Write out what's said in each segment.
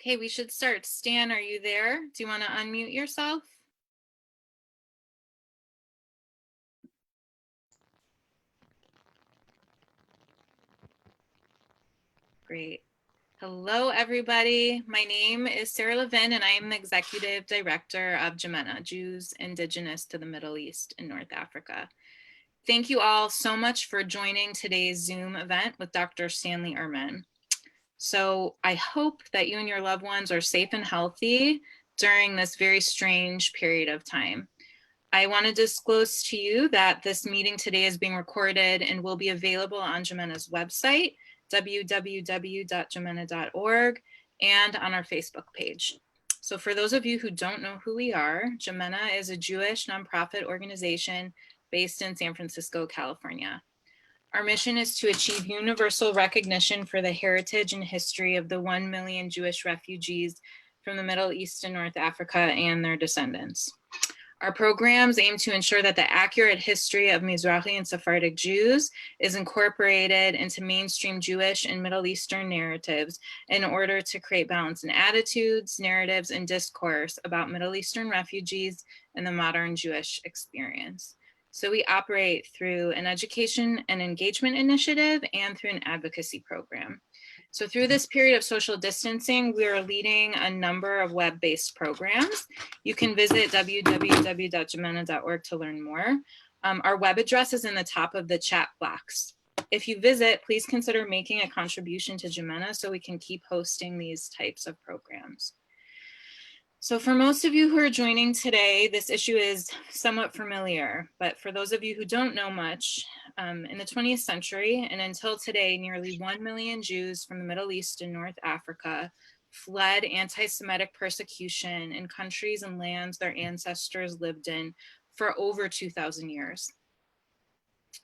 Okay, we should start. Stan, are you there? Do you want to unmute yourself? Great. Hello, everybody. My name is Sarah Levin, and I am the Executive Director of JIMENA, Jews Indigenous to the Middle East and North Africa. Thank you all so much for joining today's Zoom event with Dr. Stanley Ehrman. So I hope that you and your loved ones are safe and healthy during this very strange period of time. I want to disclose to you that this meeting today is being recorded and will be available on JIMENA's website, www.jimena.org, and on our Facebook page. So for those of you who don't know who we are, JIMENA is a Jewish nonprofit organization based in San Francisco, California. Our mission is to achieve universal recognition for the heritage and history of the 1 million Jewish refugees from the Middle East and North Africa and their descendants. Our programs aim to ensure that the accurate history of Mizrahi and Sephardic Jews is incorporated into mainstream Jewish and Middle Eastern narratives in order to create balance in attitudes, narratives, and discourse about Middle Eastern refugees and the modern Jewish experience. So we operate through an education and engagement initiative and through an advocacy program. So through this period of social distancing, we are leading a number of web-based programs. You can visit www.jimena.org to learn more. Our web address is in the top of the chat box. If you visit, please consider making a contribution to JIMENA so we can keep hosting these types of programs. So for most of you who are joining today, this issue is somewhat familiar, but for those of you who don't know much, in the 20th century and until today, nearly 1 million Jews from the Middle East and North Africa fled anti-Semitic persecution in countries and lands their ancestors lived in for over 2,000 years.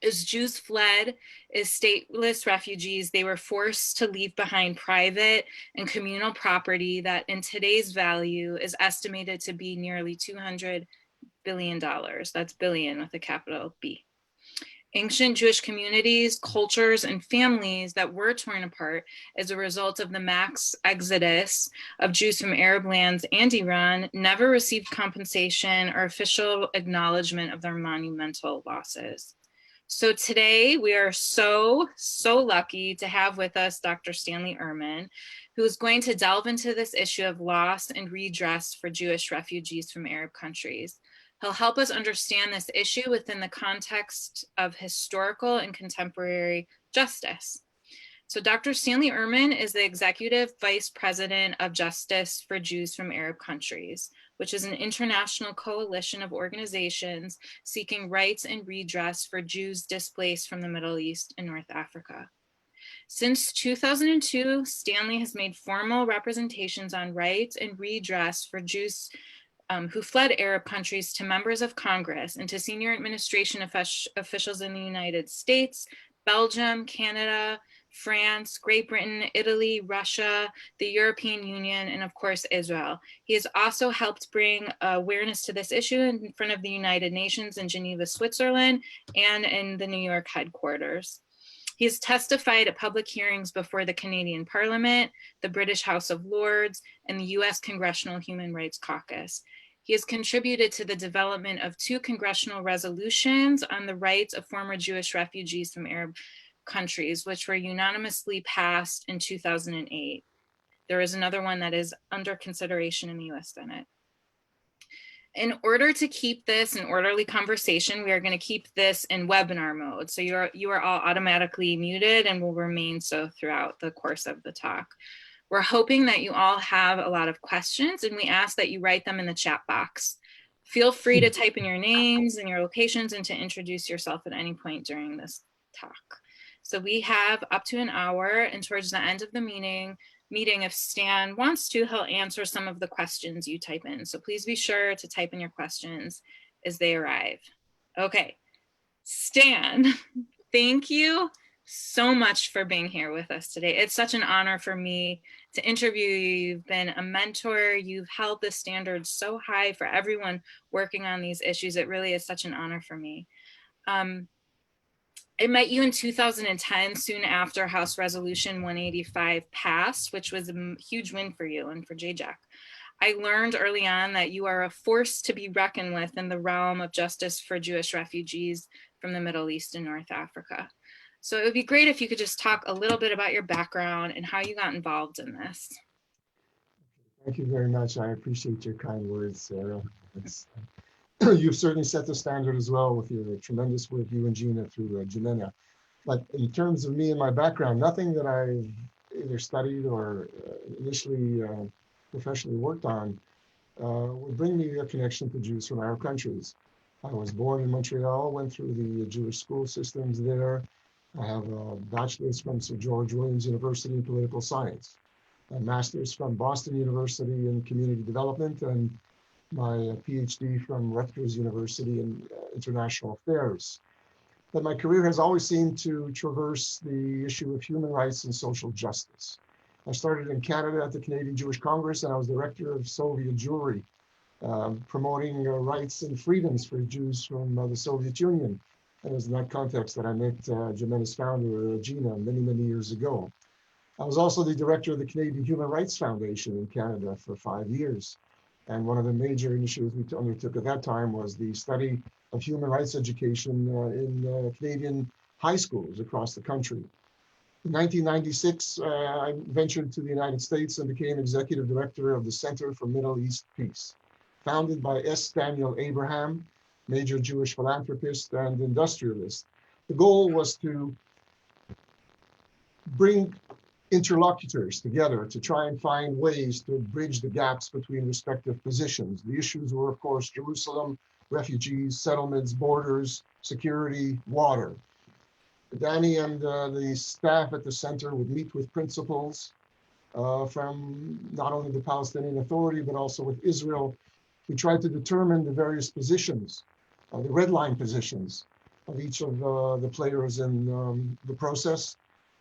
As Jews fled as stateless refugees, they were forced to leave behind private and communal property that in today's value is estimated to be nearly $200 billion. That's billion with a capital B. Ancient Jewish communities, cultures, and families that were torn apart as a result of the mass exodus of Jews from Arab lands and Iran never received compensation or official acknowledgement of their monumental losses. So today we are so lucky to have with us Dr. Stanley Ehrman, who is going to delve into this issue of loss and redress for Jewish refugees from Arab countries. He'll help us understand this issue within the context of historical and contemporary justice. So Dr. Stanley Ehrman is the Executive Vice President of Justice for Jews from Arab Countries, which is an international coalition of organizations seeking rights and redress for Jews displaced from the Middle East and North Africa. Since 2002, Stanley has made formal representations on rights and redress for Jews who fled Arab countries to members of Congress and to senior administration officials in the United States, Belgium, Canada, France, Great Britain, Italy, Russia, the European Union, and of course, Israel. He has also helped bring awareness to this issue in front of the United Nations in Geneva, Switzerland, and in the New York headquarters. He has testified at public hearings before the Canadian Parliament, the British House of Lords, and the US Congressional Human Rights Caucus. He has contributed to the development of 2 congressional resolutions on the rights of former Jewish refugees from Arab countries, which were unanimously passed in 2008. There is another one that is under consideration in the US Senate. In order to keep this an orderly conversation, we are going to keep this in webinar mode. So you are all automatically muted and will remain so throughout the course of the talk. We're hoping that you all have a lot of questions, and we ask that you write them in the chat box. Feel free to type in your names and your locations and to introduce yourself at any point during this talk. So we have up to an hour, and towards the end of the meeting, if Stan wants to, he'll answer some of the questions you type in. So please be sure to type in your questions as they arrive. Okay, Stan, thank you so much for being here with us today. It's such an honor for me to interview you. You've been a mentor. You've held the standards so high for everyone working on these issues. It really is such an honor for me. I met you in 2010, soon after House Resolution 185 passed, which was a huge win for you and for JJAC. I learned early on that you are a force to be reckoned with in the realm of justice for Jewish refugees from the Middle East and North Africa. So it would be great if you could just talk a little bit about your background and how you got involved in this. Thank you very much. I appreciate your kind words, Sarah. You've certainly set the standard as well with your tremendous work, you and Gina, through Jimena. But in terms of me and my background, nothing that I've either studied or initially professionally worked on would bring me a connection to Jews from Arab countries. I was born in Montreal, went through the Jewish school systems there. I have a bachelor's from Sir George Williams University in political science, a master's from Boston University in community development, and my PhD from Rutgers University in international affairs. But my career has always seemed to traverse the issue of human rights and social justice. I started in Canada at the Canadian Jewish Congress, and I was director of Soviet Jewry, promoting rights and freedoms for Jews from the Soviet Union. And it was in that context that I met Jimena's founder, Gina, many, many years ago. I was also the director of the Canadian Human Rights Foundation in Canada for 5 years. And one of the major initiatives we undertook at that time was the study of human rights education in Canadian high schools across the country. In 1996, I ventured to the United States and became executive director of the Center for Middle East Peace, founded by S. Daniel Abraham, major Jewish philanthropist and industrialist. The goal was to bring interlocutors together to try and find ways to bridge the gaps between respective positions. The issues were, of course, Jerusalem, refugees, settlements, borders, security, water. Danny and the staff at the center would meet with principals from not only the Palestinian Authority, but also with Israel. We tried to determine the various positions, the red line positions of each of the players in the process.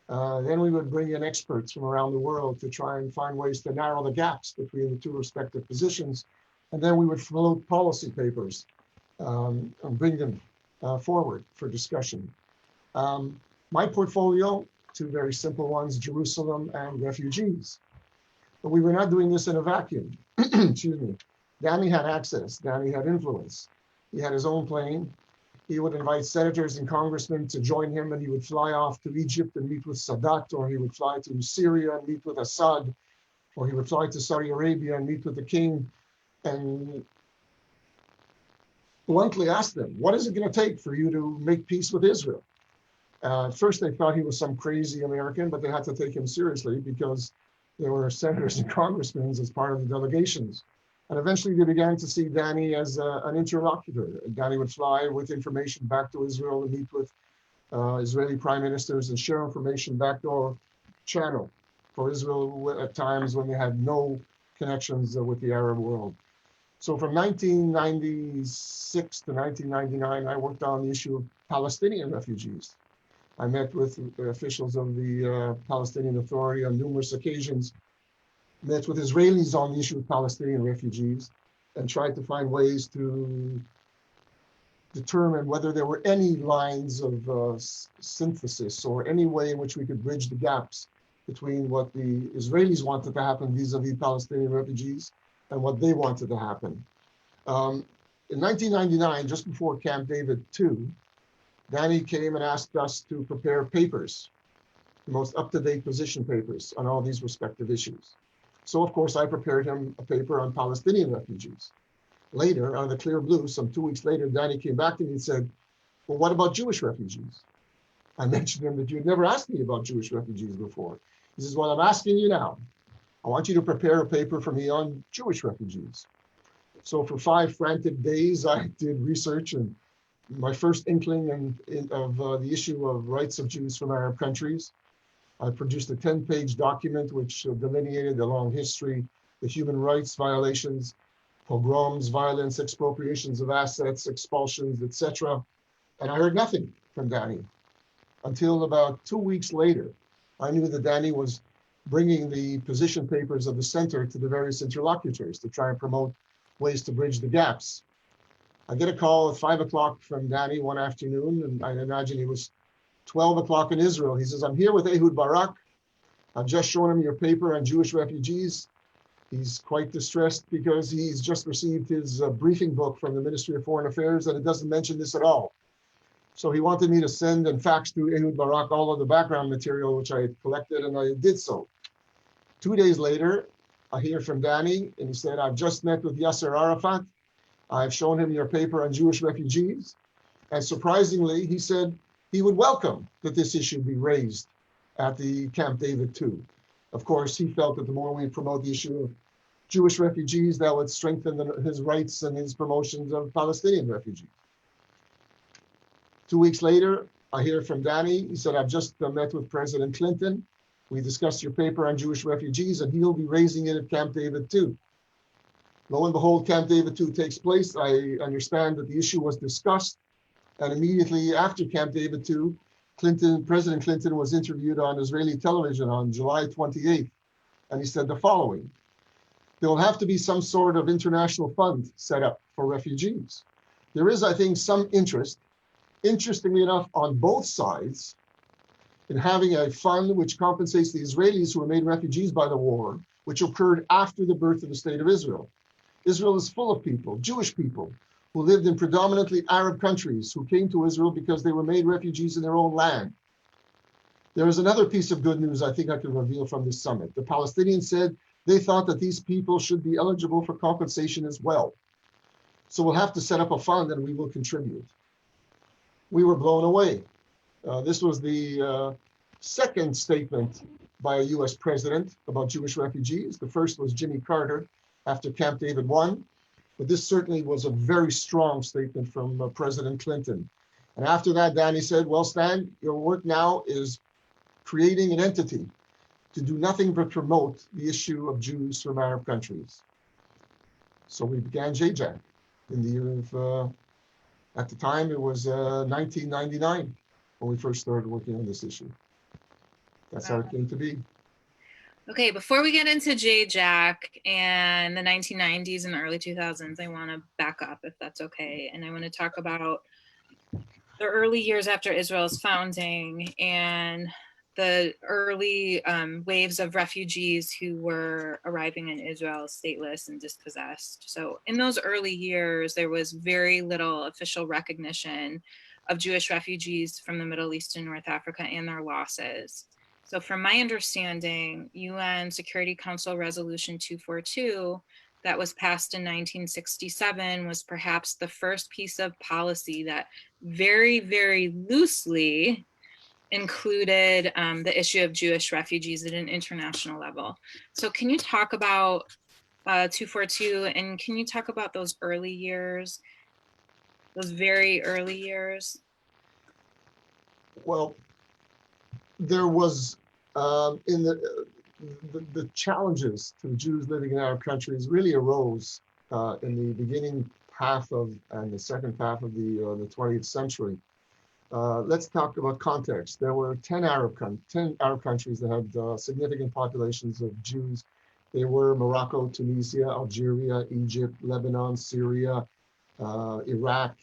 Then we would bring in experts from around the world to try and find ways to narrow the gaps between the two respective positions. And then we would float policy papers and bring them forward for discussion. My portfolio, two very simple ones, Jerusalem and refugees. But we were not doing this in a vacuum. Excuse me. Danny had access. Danny had influence. He had his own plane. He would invite senators and congressmen to join him, and he would fly off to Egypt and meet with Sadat, or he would fly to Syria and meet with Assad, or he would fly to Saudi Arabia and meet with the king, and bluntly ask them, what is it going to take for you to make peace with Israel? At first, they thought he was some crazy American, but they had to take him seriously because there were senators and congressmen as part of the delegations. And eventually they began to see Danny as an interlocutor. Danny would fly with information back to Israel and meet with Israeli prime ministers and share information backdoor channel for Israel at times when they had no connections with the Arab world. So from 1996 to 1999, I worked on the issue of Palestinian refugees. I met with officials of the Palestinian Authority on numerous occasions, met with Israelis on the issue of Palestinian refugees, and tried to find ways to determine whether there were any lines of synthesis or any way in which we could bridge the gaps between what the Israelis wanted to happen vis-a-vis Palestinian refugees and what they wanted to happen. In 1999, just before Camp David II, Danny came and asked us to prepare papers, the most up-to-date position papers on all these respective issues. So of course I prepared him a paper on Palestinian refugees. Later, out of the clear blue, some 2 weeks later, Danny came back to me and said, well, what about Jewish refugees? I mentioned to him that you had never asked me about Jewish refugees before. He says, well, I'm asking you now. I want you to prepare a paper for me on Jewish refugees. So for 5 frantic days, I did research, and my first inkling of the issue of rights of Jews from Arab countries. I produced a 10-page document which delineated the long history, the human rights violations, pogroms, violence, expropriations of assets, expulsions, etc. And I heard nothing from Danny until about 2 weeks later. I knew that Danny was bringing the position papers of the center to the various interlocutors to try and promote ways to bridge the gaps. I get a call at 5 o'clock from Danny one afternoon, and I imagine he was 12 o'clock in Israel. He says, I'm here with Ehud Barak. I've just shown him your paper on Jewish refugees. He's quite distressed because he's just received his briefing book from the Ministry of Foreign Affairs, and it doesn't mention this at all. So he wanted me to send and fax to Ehud Barak all of the background material, which I had collected, and I did so. 2 days later, I hear from Danny, and he said, I've just met with Yasser Arafat. I've shown him your paper on Jewish refugees. And surprisingly, he said he would welcome that this issue be raised at the Camp David too. Of course, he felt that the more we promote the issue of Jewish refugees, that would strengthen his rights and his promotions of Palestinian refugees. 2 weeks later, I hear from Danny. He said, I've just met with President Clinton. We discussed your paper on Jewish refugees, and he'll be raising it at Camp David too. Lo and behold, Camp David 2 takes place. I understand that the issue was discussed, and immediately after Camp David 2, President Clinton was interviewed on Israeli television on July 28th, and he said the following: there will have to be some sort of international fund set up for refugees. There is, I think, some interest, interestingly enough, on both sides in having a fund which compensates the Israelis who were made refugees by the war, which occurred after the birth of the State of Israel. Israel is full of people, Jewish people, who lived in predominantly Arab countries, who came to Israel because they were made refugees in their own land. There is another piece of good news I think I can reveal from this summit. The Palestinians said they thought that these people should be eligible for compensation as well. So we'll have to set up a fund and we will contribute. We were blown away. This was the second statement by a US president about Jewish refugees. The first was Jimmy Carter after Camp David 1. But this certainly was a very strong statement from President Clinton. And after that, Danny said, well, Stan, your work now is creating an entity to do nothing but promote the issue of Jews from Arab countries. So we began JJAC in the year of, at the time, it was 1999 when we first started working on this issue. That's how it came to be. Okay, before we get into JJAC and the 1990s and the early 2000s, I want to back up if that's okay. And I want to talk about the early years after Israel's founding and the early waves of refugees who were arriving in Israel stateless and dispossessed. So in those early years, there was very little official recognition of Jewish refugees from the Middle East and North Africa and their losses. So from my understanding, UN Security Council Resolution 242 that was passed in 1967 was perhaps the first piece of policy that very, very loosely included the issue of Jewish refugees at an international level. So can you talk about 242 and can you talk about those early years, those very early years? Well, there was in the challenges to the Jews living in Arab countries really arose in the beginning half of and the second half of the 20th century. Let's talk about context. There were 10 Arab countries that had significant populations of Jews. They were Morocco, Tunisia, Algeria, Egypt, Lebanon, Syria, Iraq,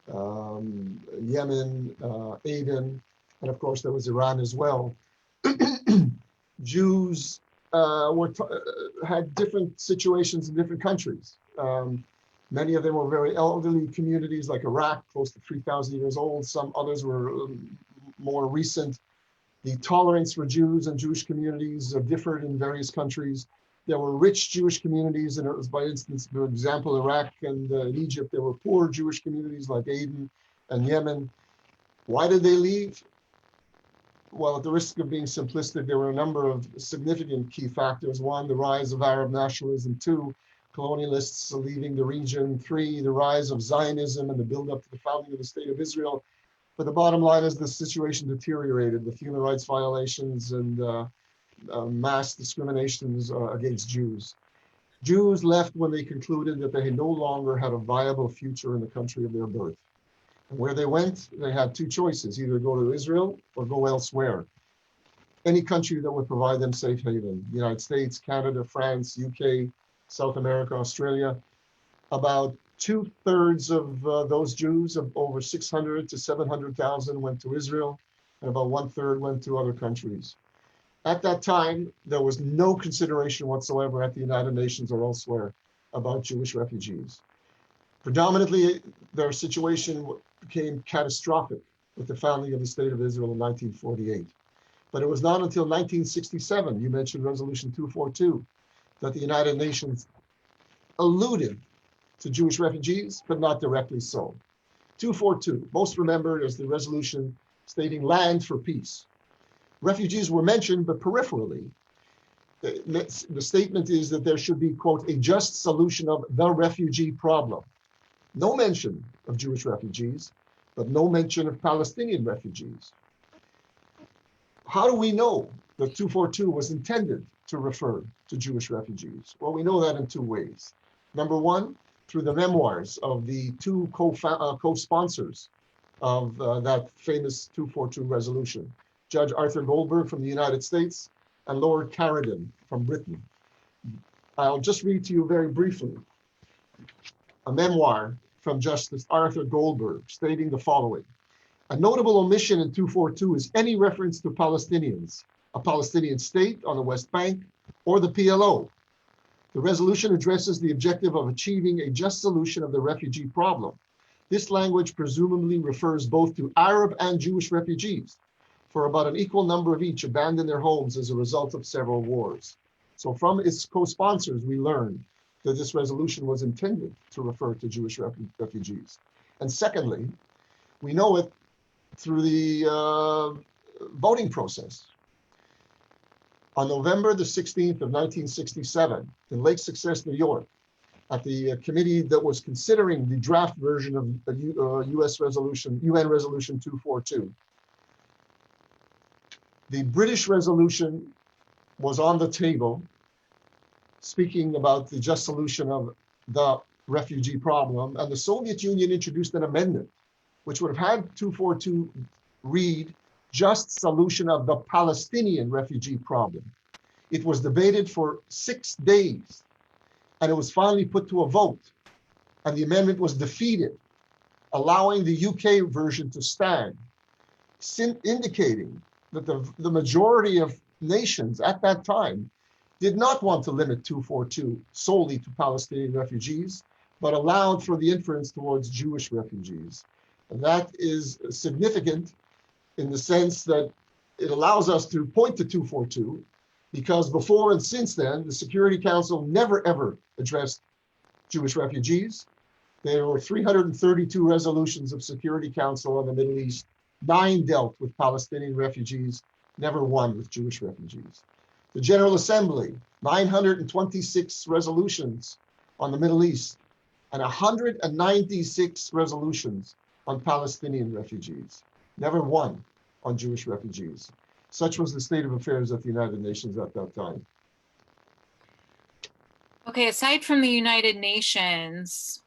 Yemen, Aden, and of course there was Iran as well. Jews had different situations in different countries. Many of them were very elderly communities like Iraq, close to 3,000 years old. Some others were more recent. The tolerance for Jews and Jewish communities differed in various countries. There were rich Jewish communities, and it was, by instance, for example, Iraq and in Egypt, there were poor Jewish communities like Aden and Yemen. Why did they leave? Well, at the risk of being simplistic, there were a number of significant key factors. One, the rise of Arab nationalism. Two, colonialists leaving the region. Three, the rise of Zionism and the buildup to the founding of the State of Israel. But the bottom line is the situation deteriorated with human rights violations and mass discriminations against Jews. Jews left when they concluded that they no longer had a viable future in the country of their birth. And where they went, they had two choices, either go to Israel or go elsewhere. Any country that would provide them safe haven, the United States, Canada, France, UK, South America, Australia. About 2/3 of those Jews, of over 600 to 700,000, went to Israel. and about 1/3 went to other countries. At that time, there was no consideration whatsoever at the United Nations or elsewhere about Jewish refugees. Predominantly, their situation became catastrophic with the founding of the State of Israel in 1948. But it was not until 1967, you mentioned Resolution 242, that the United Nations alluded to Jewish refugees, but not directly so. 242, most remembered as the resolution stating land for peace. Refugees were mentioned, but peripherally. The statement is that there should be, quote, a just solution of the refugee problem. No mention of Jewish refugees, but no mention of Palestinian refugees. How do we know that 242 was intended to refer to Jewish refugees? Well, we know that in two ways. Number one, through the memoirs of the two co-sponsors of that famous 242 resolution, Judge Arthur Goldberg from the United States and Lord Caradon from Britain. I'll just read to you very briefly a memoir from Justice Arthur Goldberg stating the following. A notable omission in 242 is any reference to Palestinians, a Palestinian state on the West Bank, or the PLO. The resolution addresses the objective of achieving a just solution of the refugee problem. This language presumably refers both to Arab and Jewish refugees, for about an equal number of each abandoned their homes as a result of several wars. So from its co-sponsors, we learned that this resolution was intended to refer to Jewish refugees. And secondly, we know it through the voting process. On November the 16th of 1967, in Lake Success, New York, at the committee that was considering the draft version of UN Resolution 242, the British resolution was on the table, speaking about the just solution of the refugee problem, and the Soviet Union introduced an amendment which would have had 242 read, just solution of the Palestinian refugee problem. It was debated for 6 days, and it was finally put to a vote, and the amendment was defeated, allowing the UK version to stand, indicating that the majority of nations at that time did not want to limit 242 solely to Palestinian refugees, but allowed for the inference towards Jewish refugees. And that is significant in the sense that it allows us to point to 242, because before and since then, the Security Council never ever addressed Jewish refugees. There were 332 resolutions of Security Council on the Middle East. 9 dealt with Palestinian refugees, never one with Jewish refugees. The General Assembly, 926 resolutions on the Middle East, and 196 resolutions on Palestinian refugees, never one on Jewish refugees. Such was the state of affairs at the United Nations at that time. Okay, aside from the United Nations,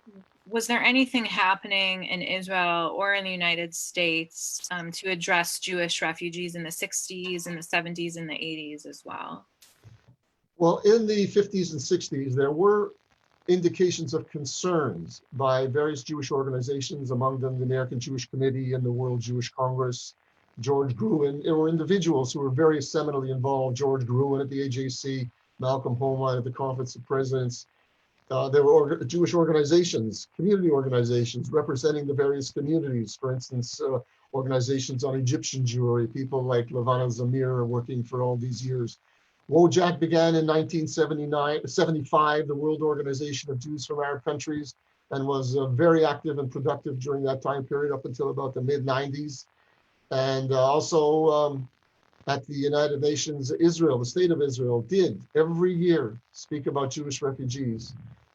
was there anything happening in Israel or in the United States to address Jewish refugees in the 60s and the 70s and the 80s as well? Well, in the 50s and 60s, there were indications of concerns by various Jewish organizations, among them the American Jewish Committee and the World Jewish Congress, George Gruen. There were individuals who were very seminally involved, George Gruen at the AJC, Malcolm Hoenlein at the Conference of Presidents. There were Jewish organizations, community organizations representing the various communities. For instance, organizations on Egyptian Jewry, people like Levana Zamir working for all these years. WOJAC began in 1975, the World Organization of Jews from Arab Countries, and was very active and productive during that time period up until about the mid-90s. And also at the United Nations, Israel, the state of Israel, did every year speak about Jewish refugees,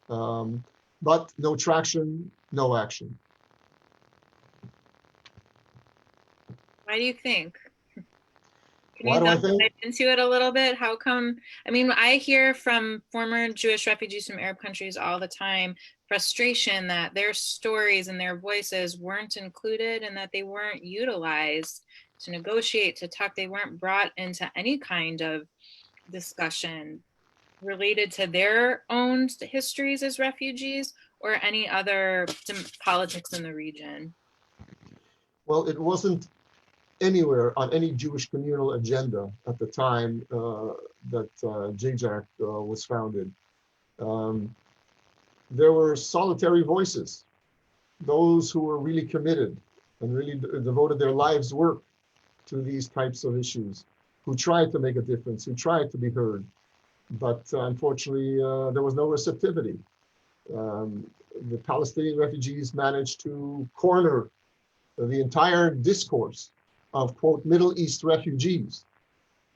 but no traction, no action. Why do you think? Can Why you do I dive think? into it a little bit? How come? I mean, I hear from former Jewish refugees from Arab countries all the time frustration that their stories and their voices weren't included and that they weren't utilized to negotiate, to talk. They weren't brought into any kind of discussion related to their own histories as refugees or any other politics in the region. Well, it wasn't anywhere on any Jewish communal agenda at the time that JJAC was founded. There were solitary voices, those who were really committed and really devoted their lives' work to these types of issues, who tried to make a difference, who tried to be heard. But unfortunately, there was no receptivity. The Palestinian refugees managed to corner the entire discourse of, quote, Middle East refugees.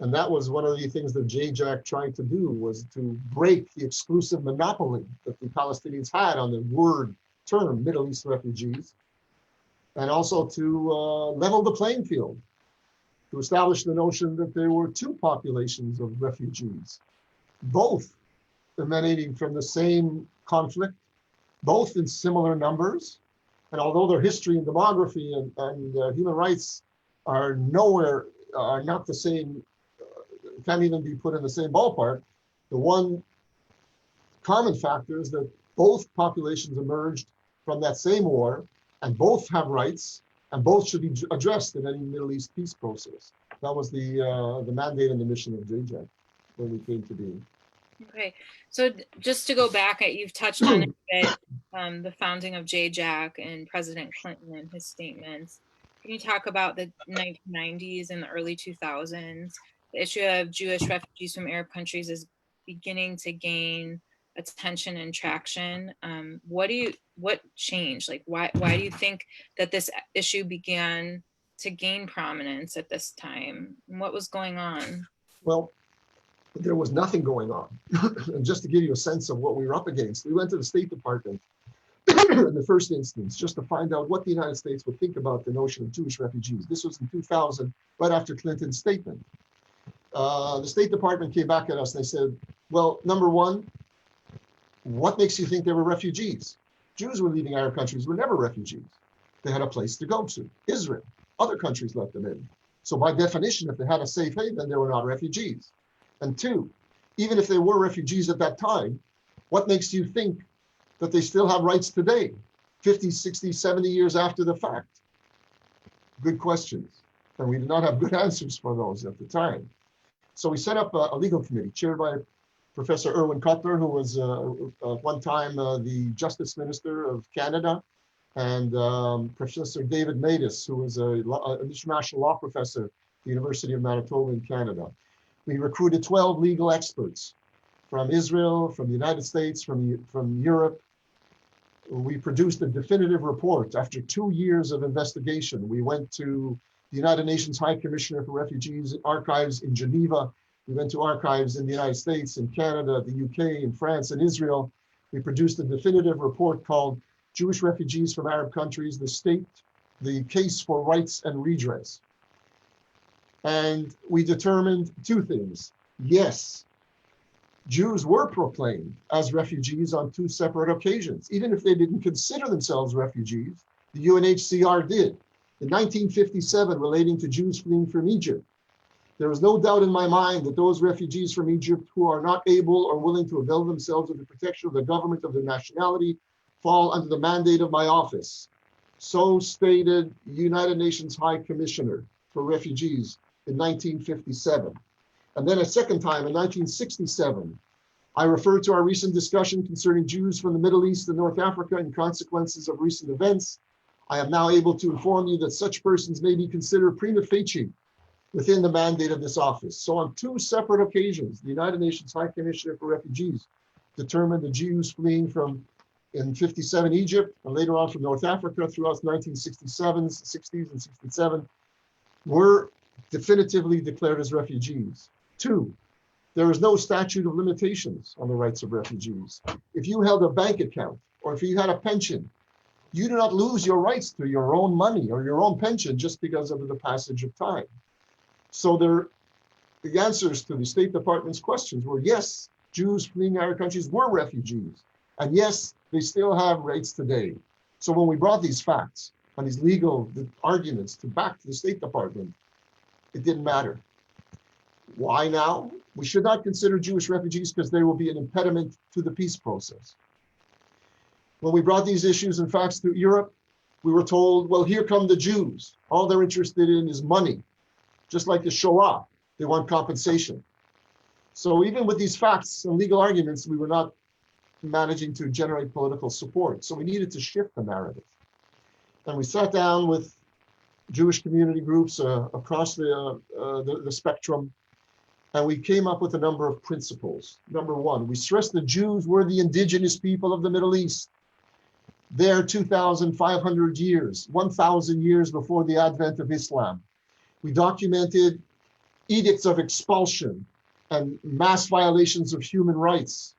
And that was one of the things that JJAC tried to do, was to break the exclusive monopoly that the Palestinians had on the word term Middle East refugees, and also to level the playing field, to establish the notion that there were two populations of refugees, both emanating from the same conflict, both in similar numbers. And although their history and demography and human rights are nowhere, are not the same, can't even be put in the same ballpark, the one common factor is that both populations emerged from that same war, and both have rights, and both should be addressed in any Middle East peace process. That was the mandate and the mission of JJAC when we came to be. Okay, so just to go back, you've touched on it a bit, the founding of JJAC and President Clinton and his statements. Can you talk about the 1990s and the early 2000s? The issue of Jewish refugees from Arab countries is beginning to gain attention and traction. What changed? Like, why do you think that this issue began to gain prominence at this time? And what was going on? Well, there was nothing going on. And just to give you a sense of what we were up against, we went to the State Department in the first instance, just to find out what the United States would think about the notion of Jewish refugees. This was in 2000, right after Clinton's statement. The State Department came back at us and they said, well, number one, what makes you think they were refugees? Jews were leaving Arab countries, were never refugees. They had a place to go to. Israel, other countries let them in. So by definition, if they had a safe haven, they were not refugees. And two, even if they were refugees at that time, what makes you think that they still have rights today, 50, 60, 70 years after the fact? Good questions. And we did not have good answers for those at the time. So we set up a legal committee chaired by Professor Irwin Cutler, who was one time the Justice Minister of Canada, and Professor David Matus, who was an international law professor at the University of Manitoba in Canada. We recruited 12 legal experts from Israel, from the United States, from Europe. We produced a definitive report after 2 years of investigation. We went to the United Nations High Commissioner for Refugees archives in Geneva. We went to archives in the United States, in Canada, the UK, in France, and Israel. We produced a definitive report called Jewish Refugees from Arab Countries, the Case for Rights and Redress. And we determined two things. Yes, Jews were proclaimed as refugees on two separate occasions. Even if they didn't consider themselves refugees, the UNHCR did. In 1957, relating to Jews fleeing from Egypt, there is no doubt in my mind that those refugees from Egypt who are not able or willing to avail themselves of the protection of the government of their nationality fall under the mandate of my office. So stated United Nations High Commissioner for Refugees in 1957. And then a second time in 1967, I referred to our recent discussion concerning Jews from the Middle East and North Africa and consequences of recent events. I am now able to inform you that such persons may be considered prima facie within the mandate of this office. So on two separate occasions, the United Nations High Commissioner for Refugees determined the Jews fleeing from, in 57, Egypt, and later on from North Africa throughout 1967, 60s and 67, were definitively declared as refugees. Two, there is no statute of limitations on the rights of refugees. If you held a bank account or if you had a pension, you do not lose your rights to your own money or your own pension just because of the passage of time. So the answers to the State Department's questions were yes, Jews fleeing Arab countries were refugees. And yes, they still have rights today. So when we brought these facts and these legal arguments back to the State Department, it didn't matter. Why now? We should not consider Jewish refugees because they will be an impediment to the peace process. When we brought these issues and facts to Europe, We were told, well, here come the Jews. All they're interested in is money, just like the Shoah. They want compensation. So even with these facts and legal arguments, we were not managing to generate political support. So we needed to shift the narrative. And we sat down with Jewish community groups across the spectrum, and we came up with a number of principles. Number one, we stressed the Jews were the indigenous people of the Middle East. They're 2,500 years, 1,000 years before the advent of Islam. We documented edicts of expulsion and mass violations of human rights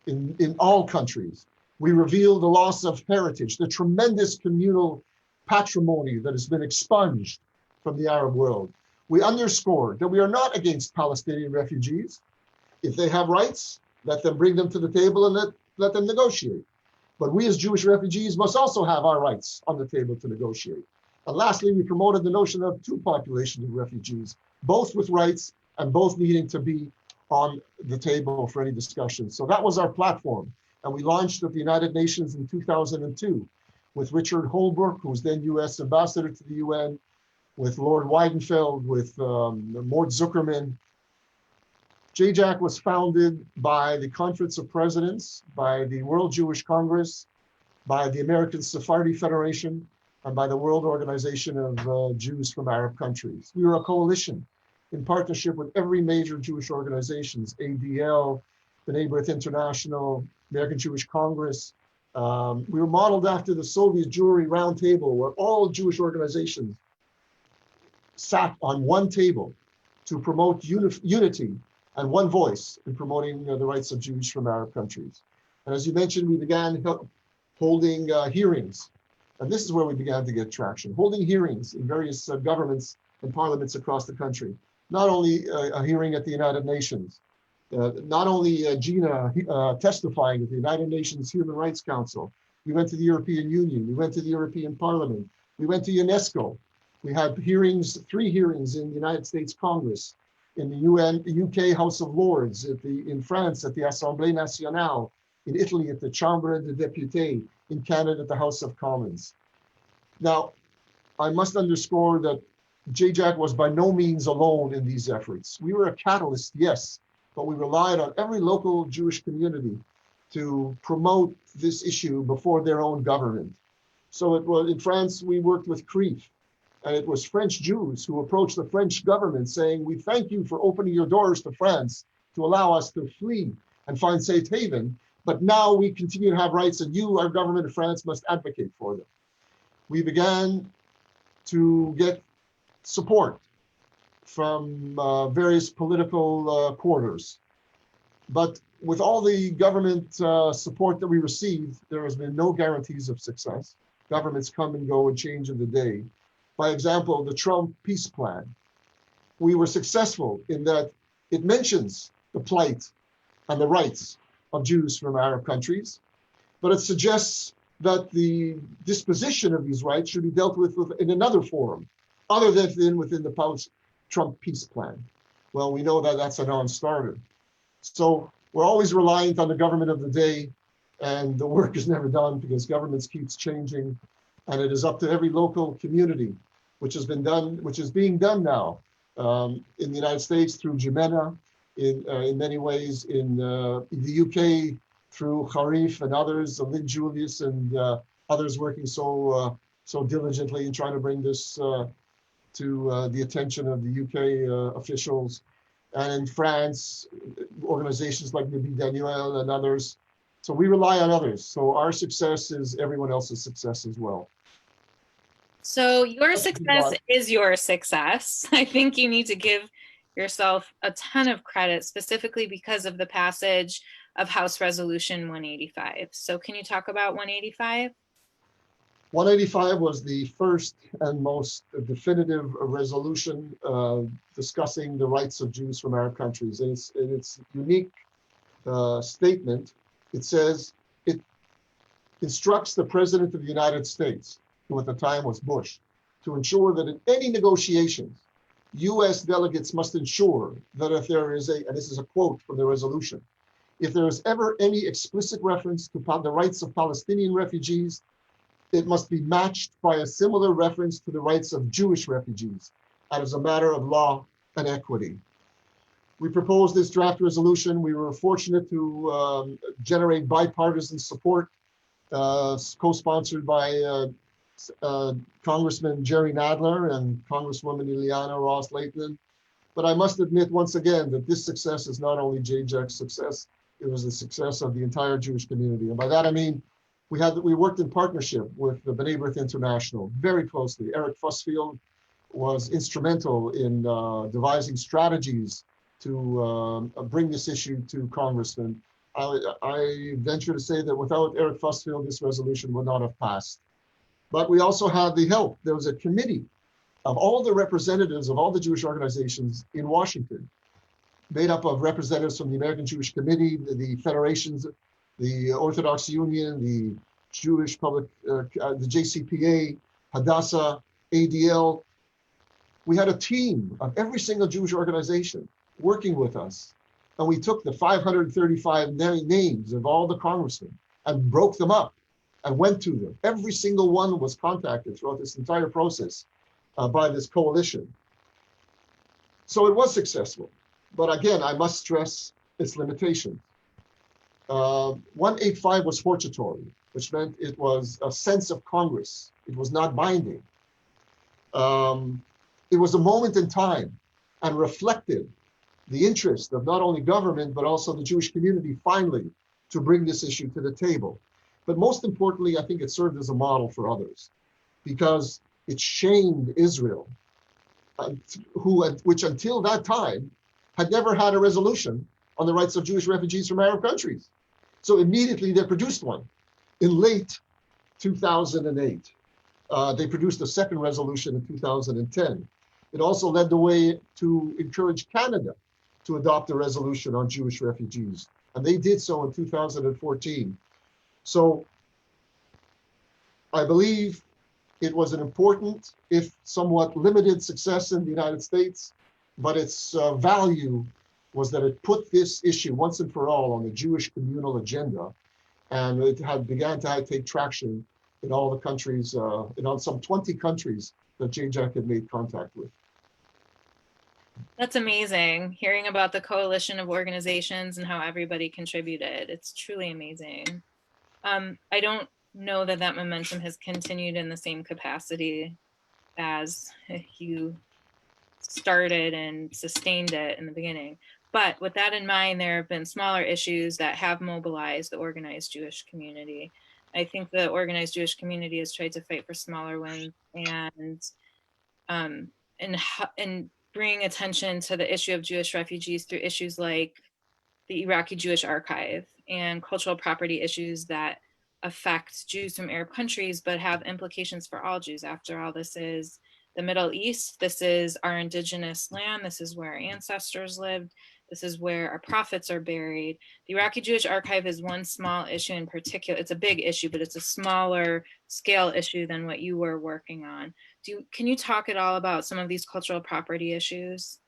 in all countries. We revealed the loss of heritage, the tremendous communal patrimony that has been expunged from the Arab world. We underscored that we are not against Palestinian refugees. If they have rights, let them bring them to the table and let them negotiate. But we as Jewish refugees must also have our rights on the table to negotiate. And lastly, we promoted the notion of two populations of refugees, both with rights and both needing to be on the table for any discussion. So that was our platform. And we launched at the United Nations in 2002 with Richard Holbrooke, who was then US ambassador to the UN, with Lord Weidenfeld, with Mort Zuckerman. JJAC was founded by the Conference of Presidents, by the World Jewish Congress, by the American Sephardi Federation, and by the World Organization of Jews from Arab countries. We were a coalition in partnership with every major Jewish organizations, ADL, B'nai B'rith International, American Jewish Congress. We were modeled after the Soviet Jewry Roundtable, where all Jewish organizations sat on one table to promote unity and one voice in promoting the rights of Jews from Arab countries. And as you mentioned, we began holding hearings. And this is where we began to get traction, holding hearings in various governments and parliaments across the country. Not only a hearing at the United Nations, not only Gina testifying at the United Nations Human Rights Council. We went to the European Union. We went to the European Parliament. We went to UNESCO. We had hearings, 3 hearings in the United States Congress, in the UK House of Lords, in France at the Assemblée Nationale, in Italy at the Chambre des Députés, in Canada at the House of Commons. Now, I must underscore that JJAC was by no means alone in these efforts. We were a catalyst, yes, but we relied on every local Jewish community to promote this issue before their own government. So it was in France, we worked with CRIF, and it was French Jews who approached the French government saying, we thank you for opening your doors to France to allow us to flee and find safe haven, but now we continue to have rights and you, our government of France, must advocate for them. We began to get support from various political quarters. But with all the government support that we received, there has been no guarantees of success. Governments come and go and change in the day. By example, the Trump peace plan. We were successful in that it mentions the plight and the rights of Jews from Arab countries, but it suggests that the disposition of these rights should be dealt with in another forum, other than within the post-Trump peace plan. Well, we know that that's a non-starter. So we're always reliant on the government of the day, and the work is never done because governments keeps changing, and it is up to every local community, which is being done now in the United States through Jimena, in many ways in the UK through Harif and others, Lynn Julius and others working so diligently in trying to bring this to the attention of the UK officials, and in France, organizations like Nabi Daniel and others. So we rely on others. So our success is everyone else's success as well. So your success is your success. I think you need to give yourself a ton of credit, specifically because of the passage of House Resolution 185. So can you talk about 185? 185 was the first and most definitive resolution discussing the rights of Jews from Arab countries. In its unique statement, it says it instructs the President of the United States, who at the time was Bush, to ensure that in any negotiations, US delegates must ensure that if there is and this is a quote from the resolution, if there is ever any explicit reference to the rights of Palestinian refugees, it must be matched by a similar reference to the rights of Jewish refugees as a matter of law and equity. We proposed this draft resolution. We were fortunate to generate bipartisan support, co-sponsored by Congressman Jerry Nadler and Congresswoman Ileana Ros-Lehtinen. But I must admit once again that this success is not only JJAC's success, it was the success of the entire Jewish community. And by that I mean, we worked in partnership with the B'nai B'rith International very closely. Eric Fussfield was instrumental in devising strategies to bring this issue to congressmen. I venture to say that without Eric Fussfield, this resolution would not have passed. But we also had the help. There was a committee of all the representatives of all the Jewish organizations in Washington, made up of representatives from the American Jewish Committee, the federations, the Orthodox Union, the Jewish Public, the JCPA, Hadassah, ADL. We had a team of every single Jewish organization working with us. And we took the 535 names of all the congressmen and broke them up and went to them. Every single one was contacted throughout this entire process by this coalition. So it was successful. But again, I must stress its limitations. 185 was hortatory, which meant it was a sense of Congress. It was not binding. It was a moment in time and reflected the interest of not only government, but also the Jewish community finally to bring this issue to the table. But most importantly, I think it served as a model for others because it shamed Israel, which until that time had never had a resolution on the rights of Jewish refugees from Arab countries. So immediately they produced one in late 2008. They produced a second resolution in 2010. It also led the way to encourage Canada to adopt a resolution on Jewish refugees. And they did so in 2014. So I believe it was an important, if somewhat limited success in the United States, but its value was that it put this issue once and for all on the Jewish communal agenda. And it had began to take traction in all the countries, in some 20 countries that JJAC had made contact with. That's amazing. Hearing about the coalition of organizations and how everybody contributed. It's truly amazing. I don't know that that momentum has continued in the same capacity as you started and sustained it in the beginning. But with that in mind, there have been smaller issues that have mobilized the organized Jewish community. I think the organized Jewish community has tried to fight for smaller wins and bring attention to the issue of Jewish refugees through issues like the Iraqi Jewish Archive and cultural property issues that affect Jews from Arab countries, but have implications for all Jews. After all, this is the Middle East. This is our indigenous land. This is where our ancestors lived. This is where our prophets are buried. The Iraqi Jewish Archive is one small issue in particular. It's a big issue, but it's a smaller scale issue than what you were working on. Can you talk at all about some of these cultural property issues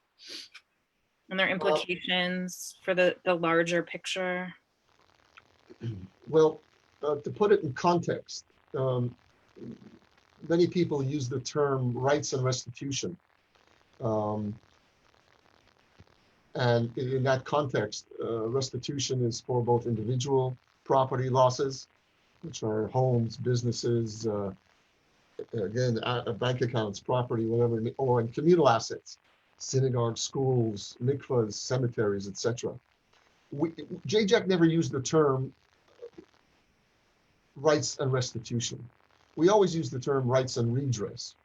and their implications for the larger picture? Well, to put it in context, many people use the term rights and restitution. And in that context, restitution is for both individual property losses, which are homes, businesses, again, bank accounts, property, whatever, or in communal assets, synagogues, schools, mikvahs, cemeteries, etc. JJAC never used the term rights and restitution. We always use the term rights and redress,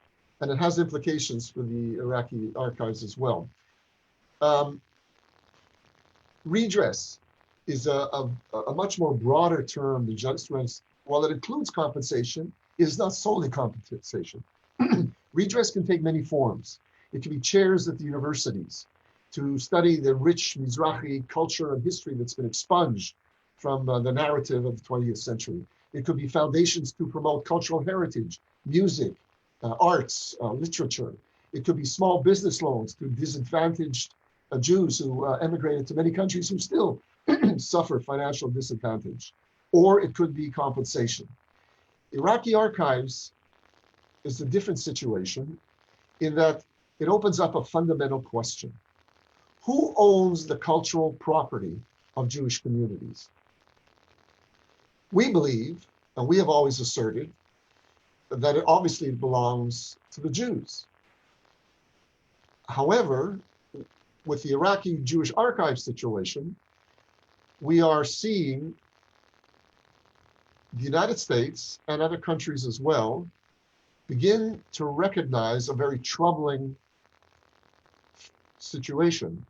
and it has implications for the Iraqi archives as well. Redress is a much more broader term than just rents. While it includes compensation, it is not solely compensation. Redress can take many forms. It can be chairs at the universities to study the rich Mizrahi culture and history that's been expunged from the narrative of the 20th century. It could be foundations to promote cultural heritage, music, arts, literature. It could be small business loans to disadvantaged Jews who emigrated to many countries who still suffer financial disadvantage. Or it could be compensation. Iraqi archives is a different situation in that it opens up a fundamental question. Who owns the cultural property of Jewish communities? We believe, and we have always asserted, that it obviously belongs to the Jews. However, with the Iraqi Jewish archive situation, we are seeing the United States and other countries as well begin to recognize a very troubling situation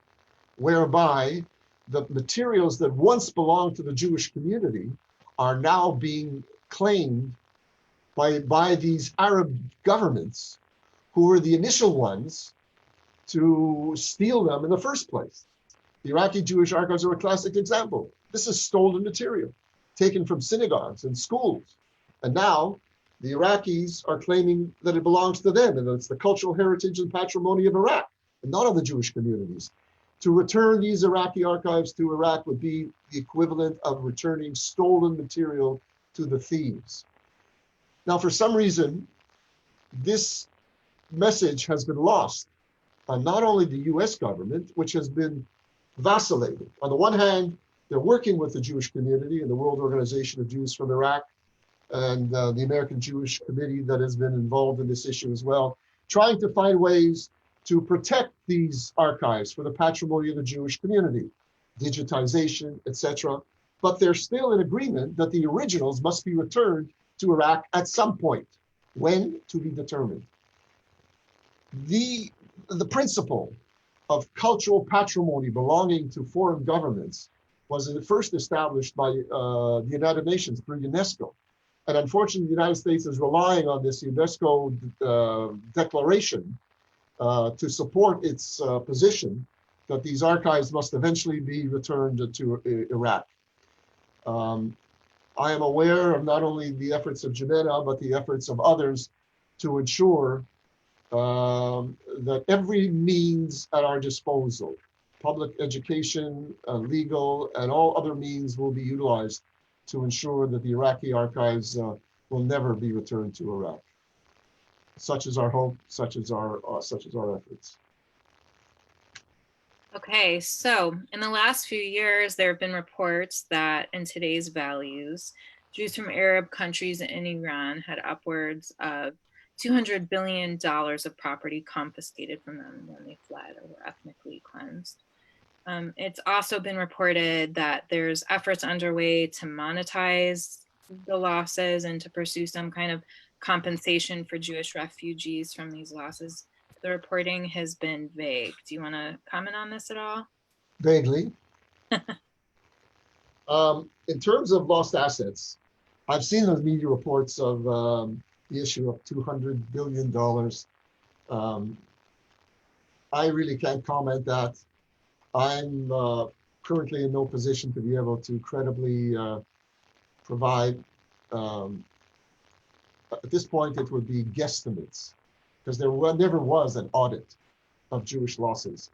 whereby the materials that once belonged to the Jewish community are now being claimed by these Arab governments who were the initial ones to steal them in the first place. The Iraqi Jewish archives are a classic example. This is stolen material taken from synagogues and schools. And now the Iraqis are claiming that it belongs to them and that it's the cultural heritage and patrimony of Iraq and not of the Jewish communities. To return these Iraqi archives to Iraq would be the equivalent of returning stolen material to the thieves. Now, for some reason, this message has been lost on not only the US government, which has been vacillating. On the one hand, they're working with the Jewish community and the World Organization of Jews from Iraq and the American Jewish Committee that has been involved in this issue as well, trying to find ways to protect these archives for the patrimony of the Jewish community, digitization, etc. But they're still in agreement that the originals must be returned to Iraq at some point. When, to be determined. The principle of cultural patrimony belonging to foreign governments was first established by the United Nations through UNESCO. And unfortunately, the United States is relying on this UNESCO declaration to support its position that these archives must eventually be returned to Iraq. I am aware of not only the efforts of Jimena, but the efforts of others to ensure that every means at our disposal, public education, legal, and all other means will be utilized to ensure that the Iraqi archives will never be returned to Iraq. Such is our hope, such is our efforts. Okay, so in the last few years, there have been reports that in today's values, Jews from Arab countries and Iran had upwards of $200 billion of property confiscated from them when they fled or were ethnically cleansed. It's also been reported that there's efforts underway to monetize the losses and to pursue some kind of compensation for Jewish refugees from these losses. The reporting has been vague. Do you want to comment on this at all? Vaguely. In terms of lost assets, I've seen those media reports of the issue of $200 billion. I really can't comment that. I'm currently in no position to be able to credibly provide. At this point, it would be guesstimates, because there never was an audit of Jewish losses.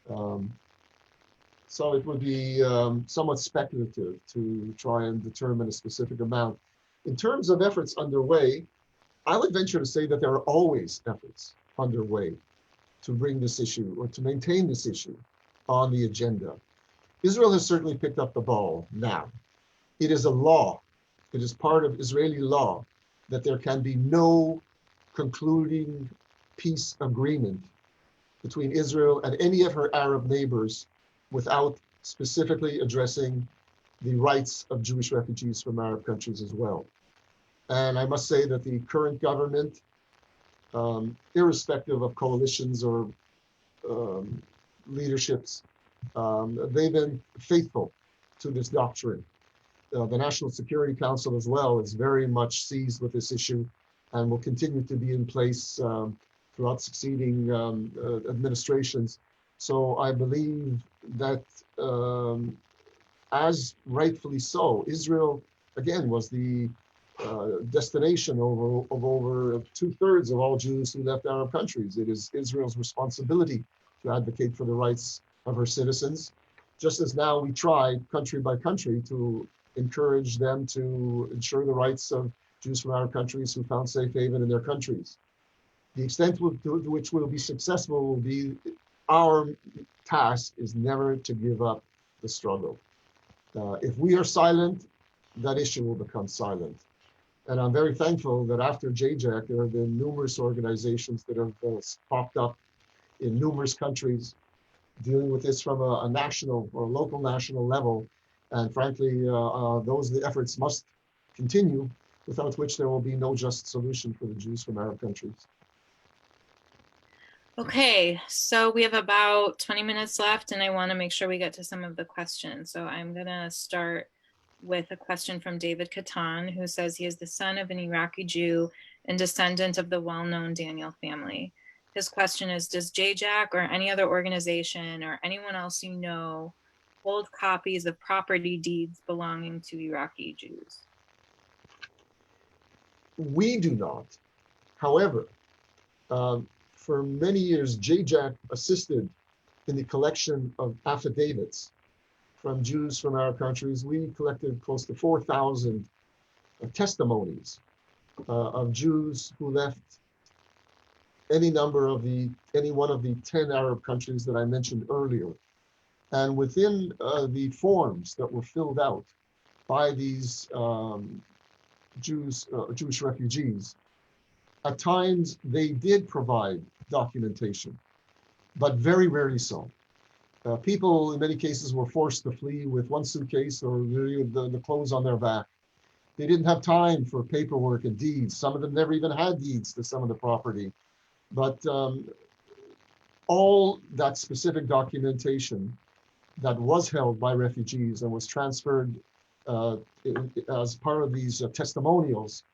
So it would be somewhat speculative to try and determine a specific amount. In terms of efforts underway, I would venture to say that there are always efforts underway to bring this issue or to maintain this issue on the agenda. Israel has certainly picked up the ball now. It is a law, it is part of Israeli law that there can be no concluding peace agreement between Israel and any of her Arab neighbors without specifically addressing the rights of Jewish refugees from Arab countries as well. And I must say that the current government, irrespective of coalitions or leaderships, they've been faithful to this doctrine. The National Security Council as well is very much seized with this issue and will continue to be in place throughout succeeding administrations. So I believe that, as rightfully so, Israel, again, was the destination of over 2/3 of all Jews who left Arab countries. It is Israel's responsibility to advocate for the rights of her citizens, just as now we try country by country to encourage them to ensure the rights of Jews from Arab countries who found safe haven in their countries. The extent to which we'll be successful will be our task is never to give up the struggle. If we are silent, that issue will become silent. And I'm very thankful that after JJAC, there have been numerous organizations that have popped up in numerous countries dealing with this from a national or local national level. And frankly, the efforts must continue, without which there will be no just solution for the Jews from Arab countries. Okay, so we have about 20 minutes left, and I want to make sure we get to some of the questions. So I'm going to start with a question from David Katan, who says he is the son of an Iraqi Jew and descendant of the well-known Daniel family. His question is, does JJAC or any other organization or anyone else you know hold copies of property deeds belonging to Iraqi Jews? We do not. However, for many years, JJAC assisted in the collection of affidavits from Jews from Arab countries. We collected close to 4,000 testimonies of Jews who left any one of the 10 Arab countries that I mentioned earlier. And within the forms that were filled out by these Jewish refugees, at times they did provide documentation, but very rarely so. People in many cases were forced to flee with one suitcase or the clothes on their back. They didn't have time for paperwork and deeds. Some of them never even had deeds to some of the property. But all that specific documentation that was held by refugees and was transferred as part of these testimonials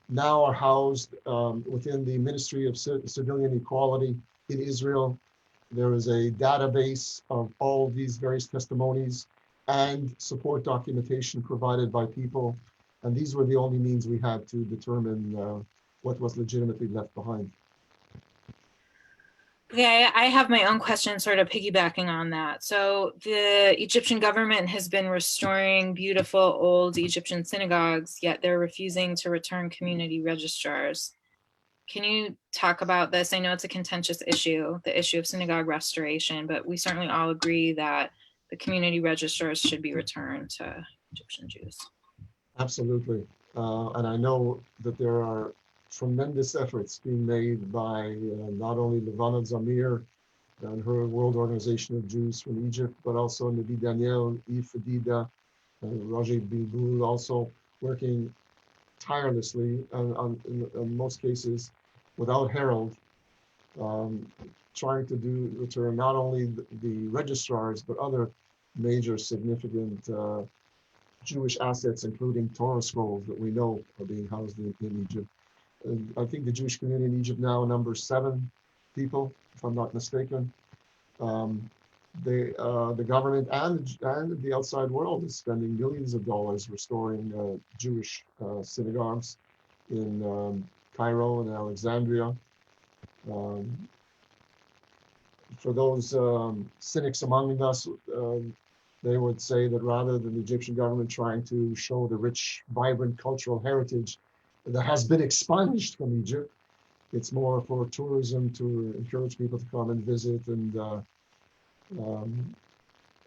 now are housed within the Ministry of Civilian Equality in Israel. There is a database of all these various testimonies and support documentation provided by people. And these were the only means we had to determine what was legitimately left behind. Okay, I have my own question sort of piggybacking on that. So the Egyptian government has been restoring beautiful old Egyptian synagogues, yet they're refusing to return community registrars. Can you talk about this? I know it's a contentious issue, the issue of synagogue restoration, but we certainly all agree that the community registrars should be returned to Egyptian Jews. Absolutely. And I know that there are tremendous efforts being made by not only Levana Zamir and her World Organization of Jews from Egypt, but also Nabi Daniel, Yves Fadida, and Roger Bilboul also working tirelessly in most cases without herald, trying to return not only the registrars, but other major significant Jewish assets, including Torah scrolls that we know are being housed in Egypt. I think the Jewish community in Egypt now numbers 7 people, if I'm not mistaken. The government and the outside world is spending millions of dollars restoring Jewish synagogues in Cairo and Alexandria. For those cynics among us, they would say that rather than the Egyptian government trying to show the rich, vibrant cultural heritage that has been expunged from Egypt, it's more for tourism to encourage people to come and visit. And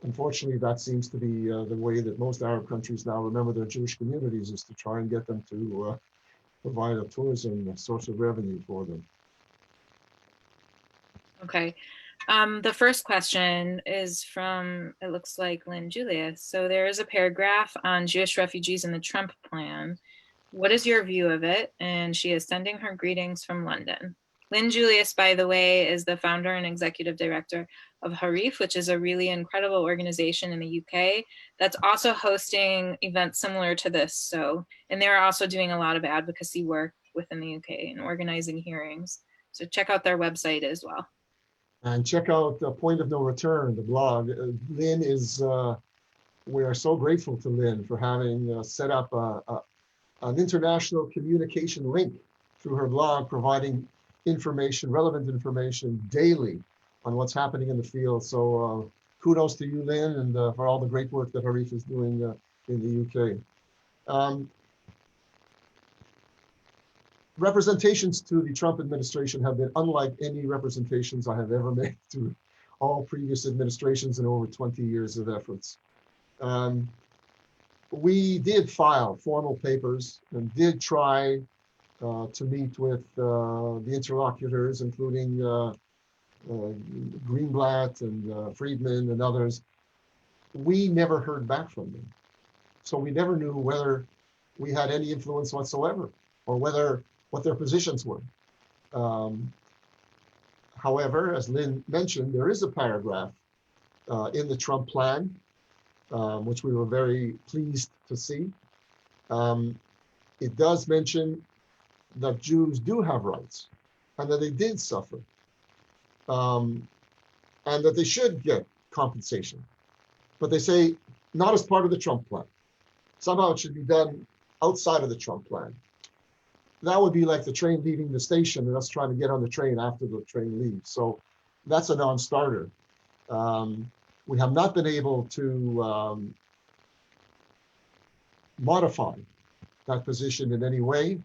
unfortunately, that seems to be the way that most Arab countries now remember their Jewish communities, is to try and get them to provide a tourism source of revenue for them. Okay. The first question is from, it looks like Lynn Julius. So there is a paragraph on Jewish refugees in the Trump plan. What is your view of it? And she is sending her greetings from London. Lynn Julius, by the way, is the founder and executive director of Harif, which is a really incredible organization in the UK that's also hosting events similar to this. So, and they're also doing a lot of advocacy work within the UK and organizing hearings. So check out their website as well. And check out Point of No Return, the blog. Lynn is, we are so grateful to Lynn for having set up an international communication link through her blog, providing information, relevant information daily on what's happening in the field. So kudos to you, Lynn, and for all the great work that Harif is doing in the UK. representations to the Trump administration have been unlike any representations I have ever made to all previous administrations in over 20 years of efforts. We did file formal papers and did try to meet with the interlocutors, including Greenblatt and Friedman and others. We never heard back from them. So we never knew whether we had any influence whatsoever or whether what their positions were. However, as Lynn mentioned, there is a paragraph in the Trump plan, which we were very pleased to see. It does mention that Jews do have rights and that they did suffer, and that they should get compensation. But they say not as part of the Trump plan. Somehow it should be done outside of the Trump plan. That would be like the train leaving the station and us trying to get on the train after the train leaves. So that's a non-starter. We have not been able to modify that position in any way.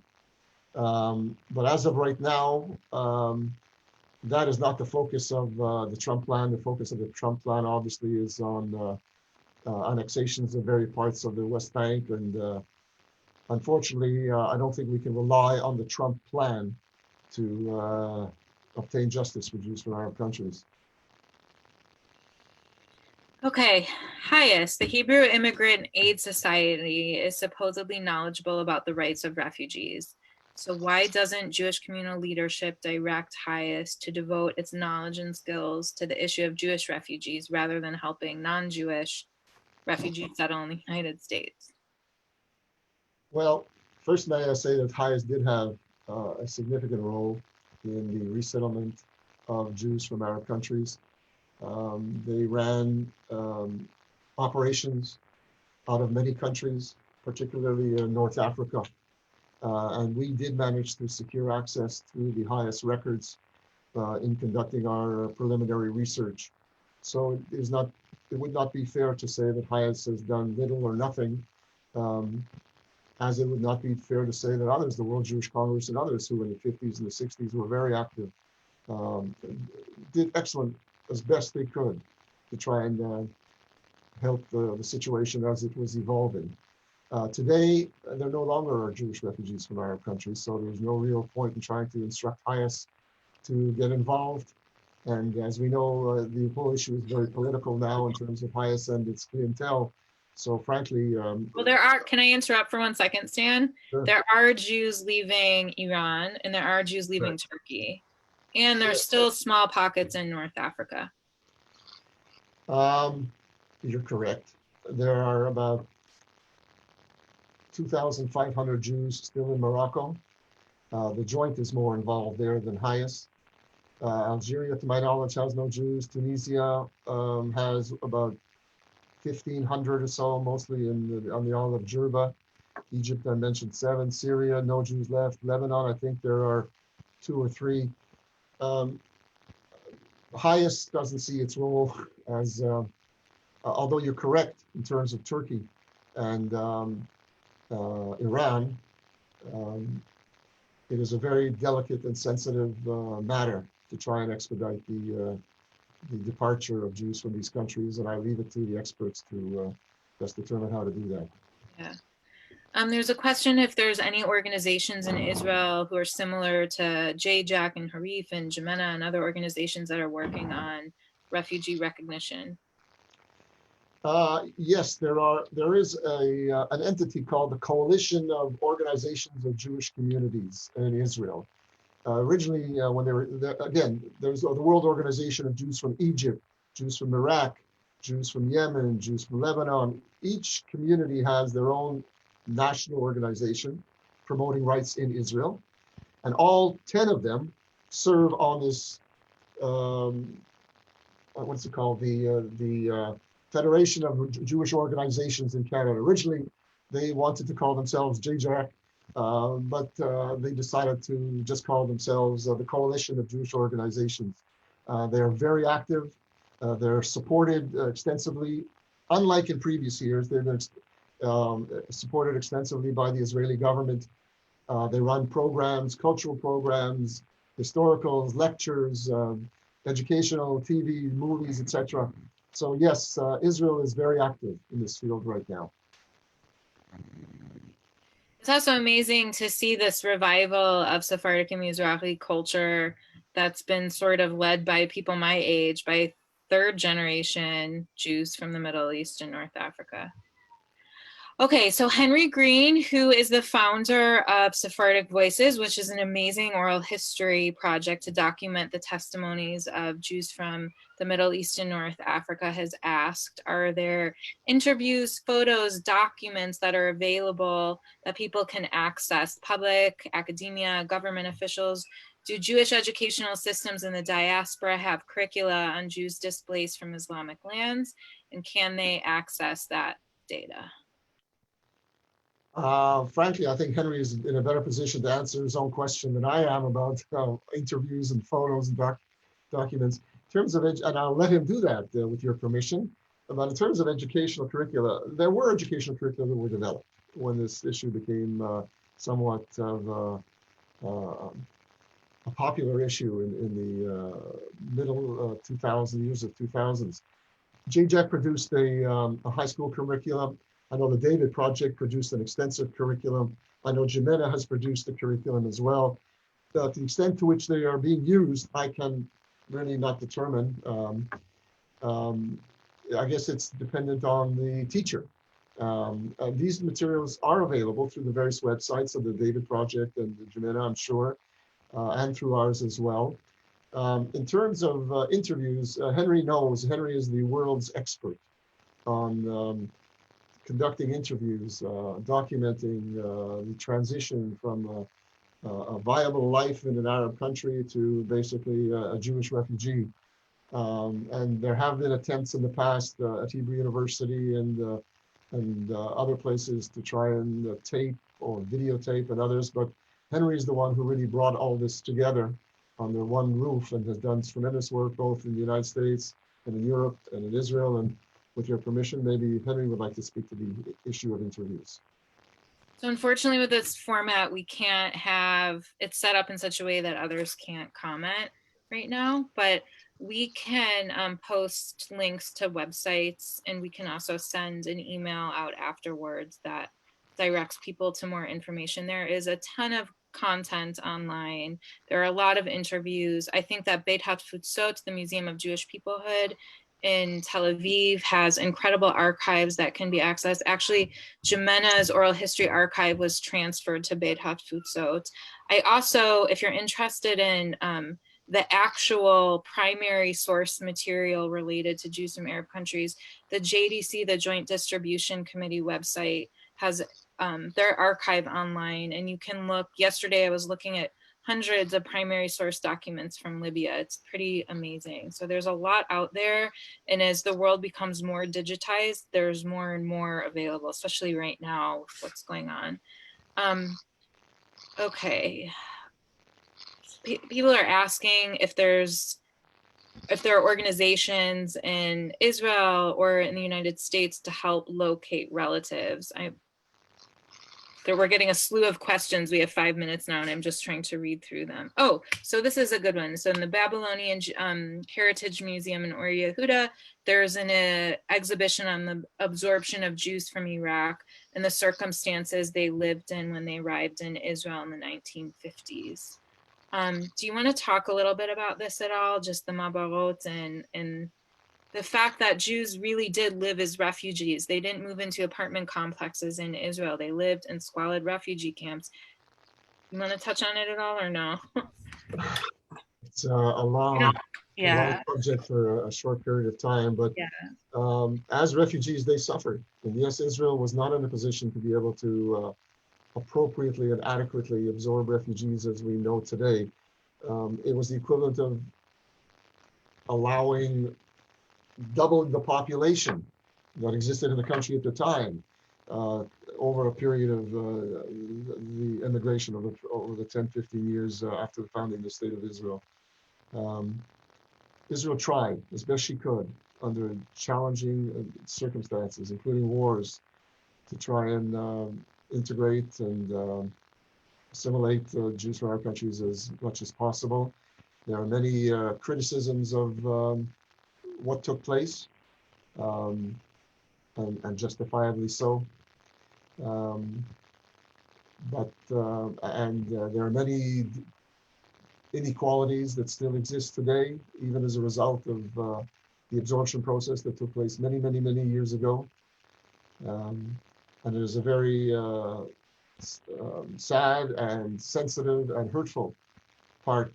But as of right now, that is not the focus of the Trump plan. The focus of the Trump plan obviously is on annexations of various parts of the West Bank. And unfortunately, I don't think we can rely on the Trump plan to obtain justice for Jews from Arab countries. Okay, HIAS, the Hebrew Immigrant Aid Society, is supposedly knowledgeable about the rights of refugees. So why doesn't Jewish communal leadership direct HIAS to devote its knowledge and skills to the issue of Jewish refugees rather than helping non-Jewish refugees settle in the United States? Well, first may I say that HIAS did have a significant role in the resettlement of Jews from Arab countries. They ran operations out of many countries, particularly in North Africa. And we did manage to secure access to the HIAS records in conducting our preliminary research. So it would not be fair to say that HIAS has done little or nothing, as it would not be fair to say that others, the World Jewish Congress and others who in the 50s and the 60s were very active, did excellent as best they could to try and help the situation as it was evolving. Today, there no longer are Jewish refugees from Arab countries, so there's no real point in trying to instruct HIAS to get involved. And as we know, the whole issue is very political now in terms of HIAS and its clientele. So frankly, well, can I interrupt for 1 second, Stan? Sure. There are Jews leaving Iran and there are Jews leaving Turkey. And there's still small pockets in North Africa. You're correct. There are about 2,500 Jews still in Morocco. The Joint is more involved there than HIAS. Algeria, to my knowledge, has no Jews. Tunisia has about 1,500 or so, mostly on the Isle of Jerba. Egypt, I mentioned 7. Syria, no Jews left. Lebanon, I think there are 2 or 3. HIAS doesn't see its role as, although you're correct in terms of Turkey and Iran, it is a very delicate and sensitive matter to try and expedite the departure of Jews from these countries, and I leave it to the experts to best determine how to do that. Yeah. There's a question if there's any organizations in Israel who are similar to JJAC and Harif and Jemena and other organizations that are working on refugee recognition. Yes, there is an entity called the Coalition of Organizations of Jewish Communities in Israel. Originally, when they were there, again, there's the World Organization of Jews from Egypt, Jews from Iraq, Jews from Yemen, Jews from Lebanon. Each community has their own national organization promoting rights in Israel, and all 10 of them serve on this what's it called, the Federation of Jewish Organizations in Canada. Originally, they wanted to call themselves JJAC, but they decided to just call themselves the Coalition of Jewish Organizations. They are very active. They're supported extensively. Unlike in previous years, they've been supported extensively by the Israeli government. They run programs, cultural programs, historicals, lectures, educational TV, movies, etc. So yes, Israel is very active in this field right now. It's also amazing to see this revival of Sephardic and Mizrahi culture that's been sort of led by people my age, by third generation Jews from the Middle East and North Africa. Okay, so Henry Green, who is the founder of Sephardic Voices, which is an amazing oral history project to document the testimonies of Jews from the Middle East and North Africa, has asked, are there interviews, photos, documents that are available that people can access, public, academia, government officials? Do Jewish educational systems in the diaspora have curricula on Jews displaced from Islamic lands? And can they access that data? Frankly, I think Henry is in a better position to answer his own question than I am about interviews and photos and documents. In terms of, and I'll let him do that with your permission. But in terms of educational curricula, there were educational curricula that were developed when this issue became somewhat of a popular issue in the middle 2000s, years of 2000s. JJAC produced a high school curriculum. I know the David Project produced an extensive curriculum. I know Jimena has produced a curriculum as well. To the extent to which they are being used, I can really not determine. I guess it's dependent on the teacher. These materials are available through the various websites of the David Project and the Jimena, I'm sure, and through ours as well. In terms of interviews, Henry is the world's expert on conducting interviews, documenting the transition from a viable life in an Arab country to basically a Jewish refugee. And there have been attempts in the past at Hebrew University and other places to try and tape or videotape and others, but Henry is the one who really brought all this together under one roof and has done tremendous work both in the United States and in Europe and in Israel. And with your permission, maybe Henry would like to speak to the issue of interviews. So unfortunately with this format, we can't have it set up in such a way that others can't comment right now, but we can post links to websites, and we can also send an email out afterwards that directs people to more information. There is a ton of content online. There are a lot of interviews. I think that Beit HaTfutzot, the Museum of Jewish Peoplehood in Tel Aviv, has incredible archives that can be accessed. Actually, Jimena's oral history archive was transferred to Beit HaTfutzot. I also, if you're interested in the actual primary source material related to Jews from Arab countries, the JDC, the Joint Distribution Committee website, has their archive online, and you can look. Yesterday I was looking at hundreds of primary source documents from Libya. It's pretty amazing. So there's a lot out there, and as the world becomes more digitized, there's more and more available, especially right now with what's going on. Okay, people are asking if there are organizations in Israel or in the United States to help locate relatives. We're getting a slew of questions. We have 5 minutes now, and I'm just trying to read through them. Oh, so this is a good one. So in the Babylonian Heritage Museum in Or Yehuda, there's an exhibition on the absorption of Jews from Iraq and the circumstances they lived in when they arrived in Israel in the 1950s. Do you want to talk a little bit about this at all? Just the Mabarot and the fact that Jews really did live as refugees. They didn't move into apartment complexes in Israel. They lived in squalid refugee camps. You want to touch on it at all or no? It's a long subject for a short period of time, but as refugees, they suffered. And yes, Israel was not in a position to be able to appropriately and adequately absorb refugees as we know today. It was the equivalent of allowing double the population that existed in the country at the time over a period of the immigration over the 10, 15 years after the founding of the State of Israel. Israel tried as best she could under challenging circumstances, including wars, to try and integrate and assimilate Jews from our countries as much as possible. There are many criticisms of what took place, um, and justifiably so. Um, but there are many inequalities that still exist today, even as a result of the absorption process that took place many, many, many years ago. And there's a very sad and sensitive and hurtful part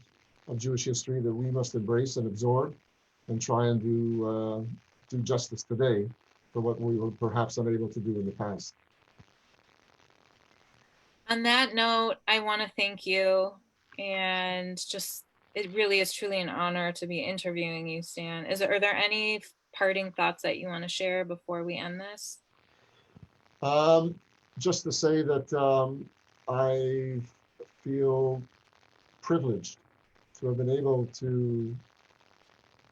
of Jewish history that we must embrace and absorb and try and do justice today for what we were perhaps unable to do in the past. On that note, I want to thank you, and just it really is truly an honor to be interviewing you, Stan. Are there any parting thoughts that you want to share before we end this? Just to say that I feel privileged to have been able to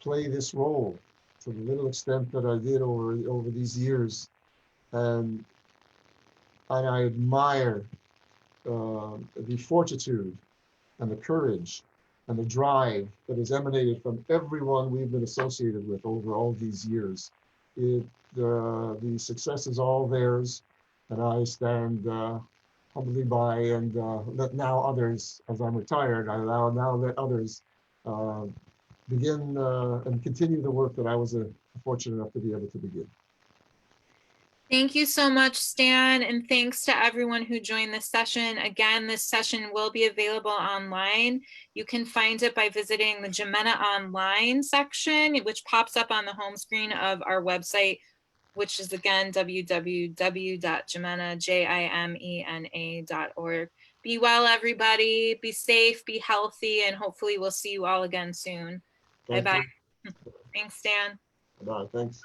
play this role to the little extent that I did over these years, and I admire the fortitude and the courage and the drive that has emanated from everyone we've been associated with over all these years. The success is all theirs, and I stand humbly by and let now others, as I'm retired, I now let others begin and continue the work that I was fortunate enough to be able to begin. Thank you so much, Stan, and thanks to everyone who joined this session. Again, this session will be available online. You can find it by visiting the Jimena Online section, which pops up on the home screen of our website, which is again www.jimena.org. Be well, everybody. Be safe, be healthy, and hopefully we'll see you all again soon. Bye-bye. Thanks, Stan. Bye. Thanks.